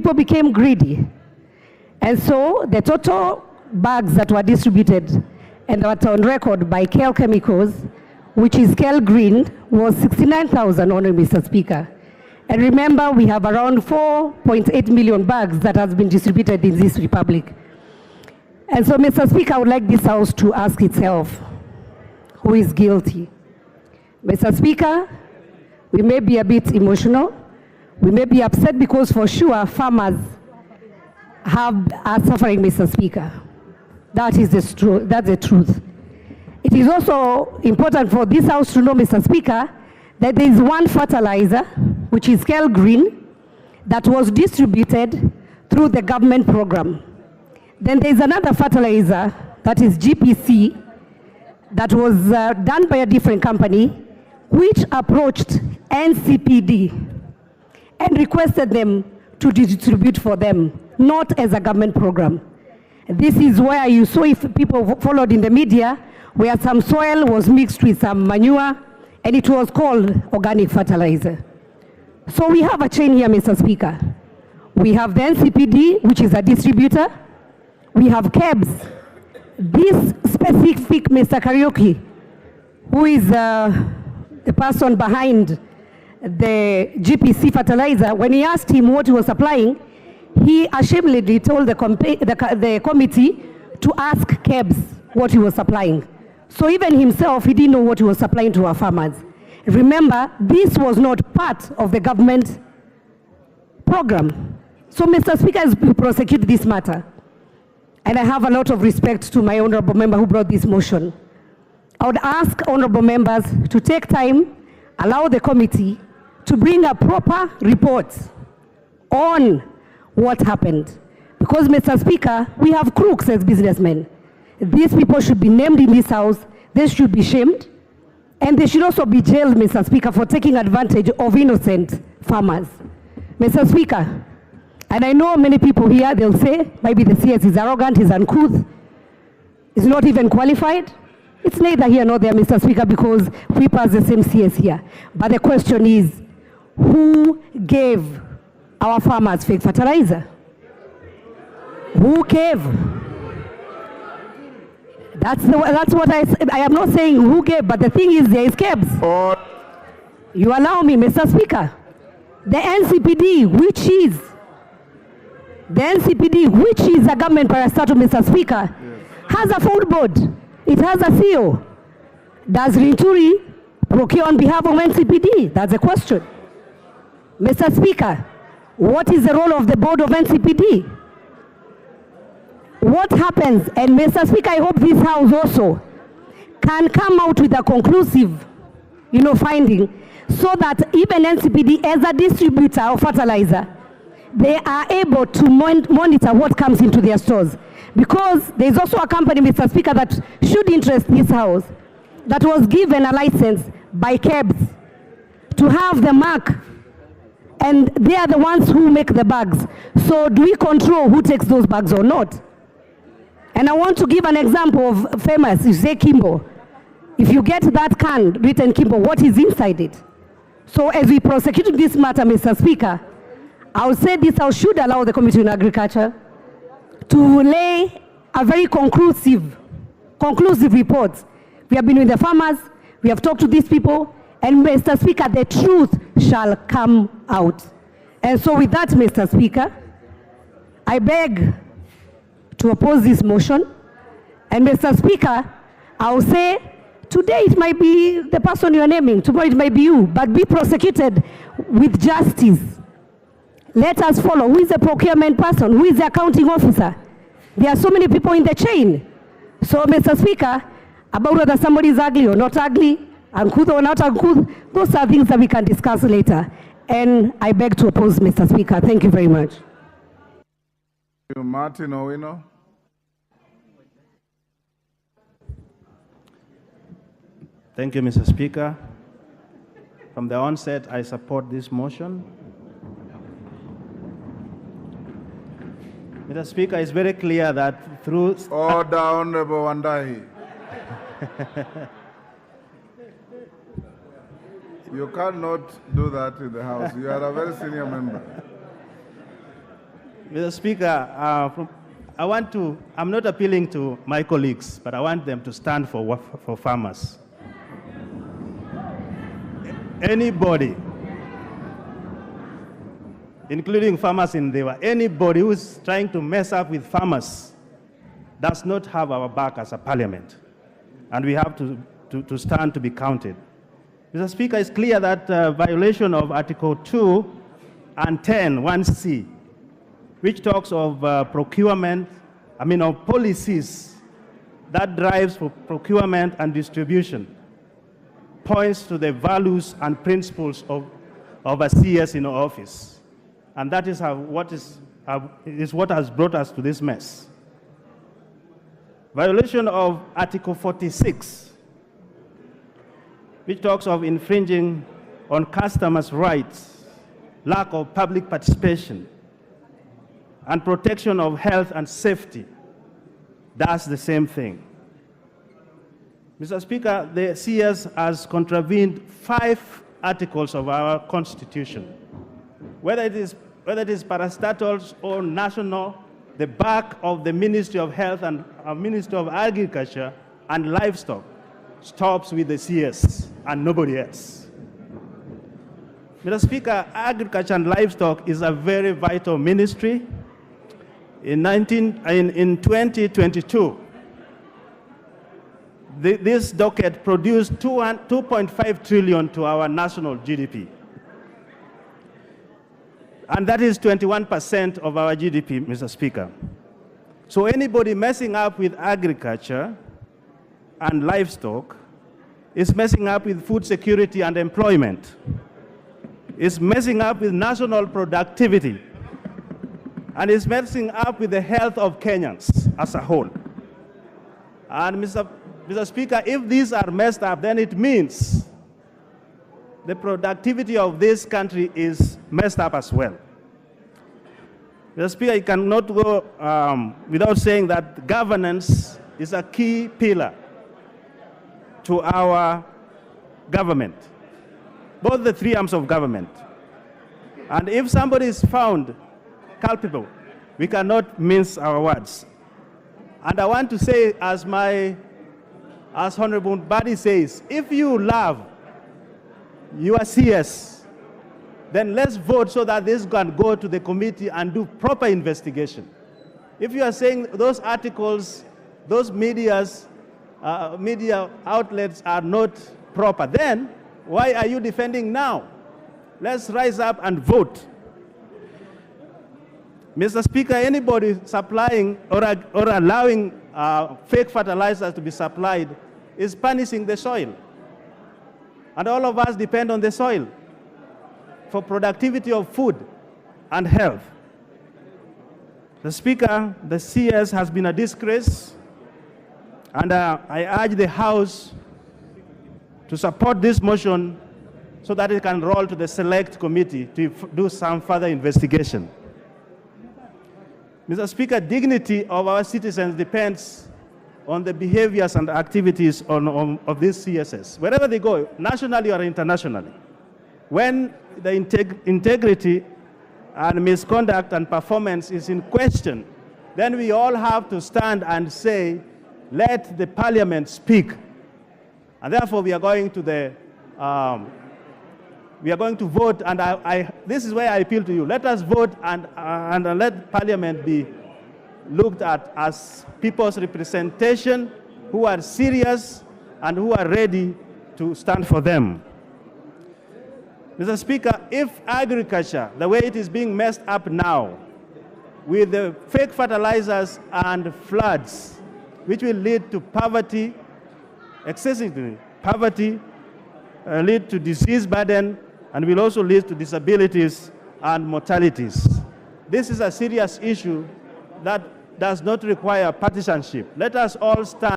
people became greedy. And so the total bags that were distributed and that were on record by KL Chemicals, which is KL Green, was 69,000, Honorable Mr. Speaker. And remember, we have around 4.8 million bags that has been distributed in this republic. And so, Mr. Speaker, I would like this House to ask itself, who is guilty? Mr. Speaker, we may be a bit emotional. We may be upset because for sure farmers are suffering, Mr. Speaker. That's the truth. It is also important for this House to know, Mr. Speaker, that there is one fertilizer, which is KL Green, that was distributed through the government program. Then there is another fertilizer, that is GPC, that was done by a different company, which approached NCPD and requested them to distribute for them, not as a government program. This is where you saw, if people followed in the media, where some soil was mixed with some manure, and it was called organic fertilizer. So we have a chain here, Mr. Speaker. We have the NCPD, which is a distributor. We have KEBS. This specific Mr. Karaoke, who is the person behind the GPC fertilizer, when he asked him what he was supplying, he ashamedly told the committee to ask KEBS what he was supplying. So even himself, he didn't know what he was supplying to our farmers. Remember, this was not part of the government program. So, Mr. Speaker, as we prosecute this matter, and I have a lot of respect to my honorable member who brought this motion, I would ask honorable members to take time, allow the committee to bring a proper report on what happened. Because, Mr. Speaker, we have crooks as businessmen. These people should be named in this House. They should be shamed. And they should also be jailed, Mr. Speaker, for taking advantage of innocent farmers. Mr. Speaker, and I know many people here, they'll say, maybe the CS is arrogant, he's uncouth, he's not even qualified. It's neither here nor there, Mr. Speaker, because we pass the same CS here. But the question is, who gave our farmers fake fertilizer? Who gave? That's what I am not saying who gave, but the thing is there is KEBS. You allow me, Mr. Speaker. The NCPD, which is a government parastatal, Mr. Speaker, has a full board. It has a CEO. Does LINTURI procure on behalf of NCPD? That's the question. Mr. Speaker, what is the role of the board of NCPD? What happens? And Mr. Speaker, I hope this House also can come out with a conclusive, finding, so that even NCPD as a distributor of fertilizer, they are able to monitor what comes into their stores. Because there is also a company, Mr. Speaker, that should interest this House, that was given a license by KEBS to have the mark, and they are the ones who make the bags. So do we control who takes those bags or not? And I want to give an example of famous, you say Kimbo. If you get that can written Kimbo, what is inside it? So as we prosecute this matter, Mr. Speaker, I would say this House should allow the Committee on Agriculture to lay a very conclusive report. We have been with the farmers, we have talked to these people, and Mr. Speaker, the truth shall come out. And so with that, Mr. Speaker, I beg to oppose this motion. And Mr. Speaker, I will say, today it might be the person you are naming, tomorrow it might be you, but be prosecuted with justice. Let us follow. Who is the procurement person? Who is the accounting officer? There are so many people in the chain. So, Mr. Speaker, about whether somebody is ugly or not ugly, uncouth or not uncouth, those are things that we can discuss later. And I beg to oppose, Mr. Speaker. Thank you very much. Thank you, Martin Owino. Thank you, Mr. Speaker. From the onset, I support this motion. Mr. Speaker, it's very clear that through... Order, Honorable Wandahi. You cannot do that in the House. You are a very senior member. Mr. Speaker, I'm not appealing to my colleagues, but I want them to stand for farmers. Anybody, including farmers in Dewa, anybody who's trying to mess up with farmers does not have our back as a parliament. And we have to stand to be counted. Mr. Speaker, it's clear that violation of Article 2 and 10, 1C, which talks of of policies that drives for procurement and distribution, points to the values and principles of a CS in office. And that is what has brought us to this mess. Violation of Article 46, which talks of infringing on customers' rights, lack of public participation, and protection of health and safety, does the same thing. Mr. Speaker, the CS has contravened 5 articles of our Constitution. Whether it is parastatals or national, the back of the Ministry of Health and Ministry of Agriculture and Livestock stops with the CS and nobody else. Mr. Speaker, agriculture and livestock is a very vital ministry. In 2022, this docket produced 2.5 trillion to our national GDP. And that is 21% of our GDP, Mr. Speaker. So anybody messing up with agriculture and livestock is messing up with food security and employment. It's messing up with national productivity. And it's messing up with the health of Kenyans as a whole. And Mr. Speaker, if these are messed up, then it means the productivity of this country is messed up as well. Mr. Speaker, you cannot go without saying that governance is a key pillar to our government, both the 3 arms of government. And if somebody is found culpable, we cannot mince our words. And I want to say, as Honorable Badi says, if you love your CS, then let's vote so that this can go to the committee and do proper investigation. If you are saying those articles, those media outlets are not proper, then why are you defending now? Let's rise up and vote. Mr. Speaker, anybody supplying or allowing fake fertilizers to be supplied is punishing the soil. And all of us depend on the soil for productivity of food and health. The Speaker, the CS has been a disgrace, and I urge the House to support this motion so that it can roll to the select committee to do some further investigation. Mr. Speaker, dignity of our citizens depends on the behaviors and activities of these CSS, wherever they go, nationally or internationally. When the integrity and misconduct and performance is in question, then we all have to stand and say, let the parliament speak. And therefore, we are going to vote, and this is where I appeal to you. Let us vote and let Parliament be looked at as people's representation who are serious and who are ready to stand for them. Mr. Speaker, if agriculture, the way it is being messed up now, with the fake fertilizers and floods, which will lead to poverty, excessively poverty, lead to disease burden, and will also lead to disabilities and mortalities. This is a serious issue that does not require partisanship. Let us all stand